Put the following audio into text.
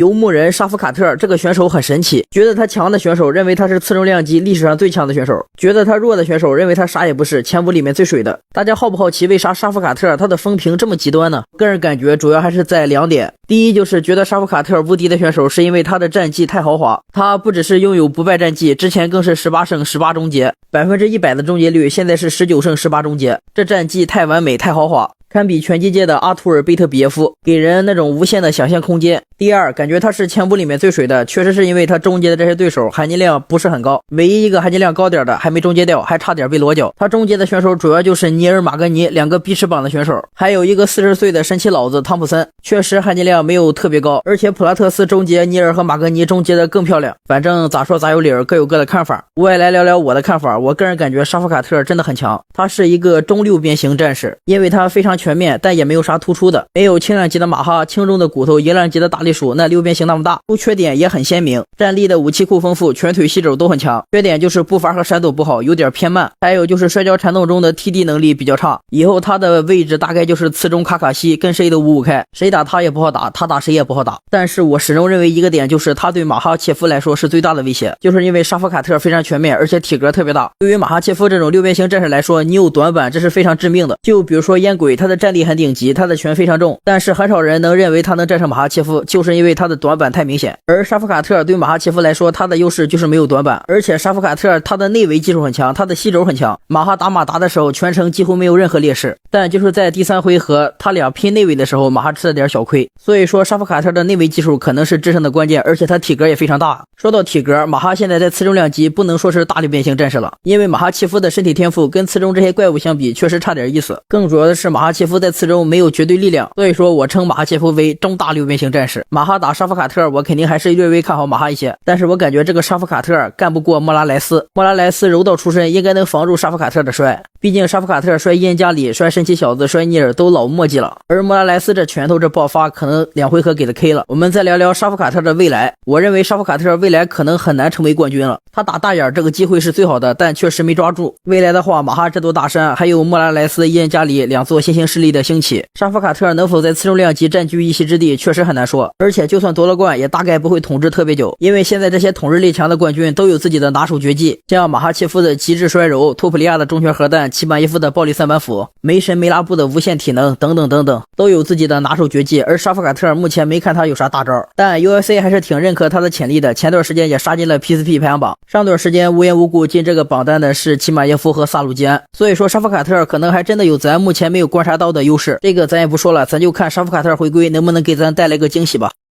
游牧人沙夫卡特这个选手很神奇，觉得他强的选手认为他是次重量级历史上最强的选手，觉得他弱的选手认为他啥也不是，前5里面最水的。大家好不好奇为啥沙夫卡特他的风评这么极端呢？个人感觉主要还是在2点。第一就是觉得沙夫卡特无敌的选手是因为他的战绩太豪华，他不只是拥有不败战绩，之前更是18胜18终结，100%的终结率，现在是19胜18终结，这战绩太完美太豪华，堪比拳击界的阿图尔贝特比耶夫，给人那种无限的想象空间。第二，感觉他是前5里面最水的，确实是因为他终结的这些对手含金量不是很高，唯一一个含金量高点的还没终结掉，还差点被裸脚。他终结的选手主要就是尼尔马格尼2个臂翅膀的选手，还有一个40岁的神奇老子汤普森，确实含金量没有特别高，而且普拉特斯终结尼尔和马格尼终结的更漂亮。反正咋说咋有理儿，各有各的看法。我也来聊聊我的看法。我个人感觉沙夫卡特真的很强，他是一个中6边形战士，因为他非常全面，但也没有啥突出的，没有轻量级的马哈、轻重的骨头、银量级的大力鼠那6边形那么大，缺点也很鲜明。战力的武器库丰富，拳腿膝肘都很强，缺点就是步伐和闪躲不好，有点偏慢，还有就是摔跤缠斗中的 TD 能力比较差。以后他的位置大概就是次中卡卡西，跟谁都五五开，谁打他也不好打，他打谁也不好打。但是我始终认为一个点，就是他对马哈切夫来说是最大的威胁，就是因为沙夫卡特非常全面，而且体格特别大。对于马哈切夫这种6边形战士来说，你有短板这是非常致命的。就比如说烟鬼，他的战力很顶级，他的拳非常重，但是很少人能认为他能战胜马哈切夫，就是因为他的短板太明显。而沙夫卡特对马哈切夫来说，他的优势就是没有短板，而且沙夫卡特他的内围技术很强，他的膝肘很强，马哈打马达的时候全程几乎没有任何劣势，但就是在第3回合他俩拼内围的时候，马哈吃了点小亏。所以说沙夫卡特的内围技术可能是制胜的关键，而且他体格也非常大。说到体格，马哈现在在次重量级不能说是大6边形战士了，因为马哈切夫的身体天赋跟次中这些怪物相比确实差点意思，更主要的是马哈切夫在次中没有绝对力量，所以说我称马哈切夫为中大6边形战士。马哈打沙夫卡特，我肯定还是略微看好马哈一些，但是我感觉这个沙夫卡特干不过莫拉莱斯。莫拉莱斯柔道出身，应该能防住沙夫卡特的摔，毕竟沙夫卡特摔伊恩加里、摔神奇小子、摔尼尔都老墨迹了，而莫拉莱斯这拳头这爆发可能2回合给他 K 了。我们再聊聊沙夫卡特的未来，我认为沙夫卡特未来可能很难成为冠军了，他打大眼这个机会是最好的，但确实没抓住。未来的话，马哈这座大山还有莫拉莱斯、伊恩加里2座新兴势力的兴起，沙夫卡特能否在次重量级占据一席之地确实很难说，而且就算夺了冠也大概不会统治特别久，因为现在这些统治力强的冠军都有自己的拿手绝技，像马哈切夫的极致摔柔、托普利亚的中拳核弹、齐板耶夫的暴力3板斧、梅神梅拉布的无限体能等等等等，都有自己的拿手绝技。而沙夫卡特目前没看他有啥大招，但 UFC 还是挺认可他的潜力的，前段时间也杀进了 PSP 排行榜，上段时间无缘无故进这个榜单的是齐马耶夫和萨鲁吉安，所以说沙夫卡特可能还真的有咱目前没有观察到的优势，这个咱也不说了，咱就看沙夫卡特回归能不能给咱带来个惊喜吧。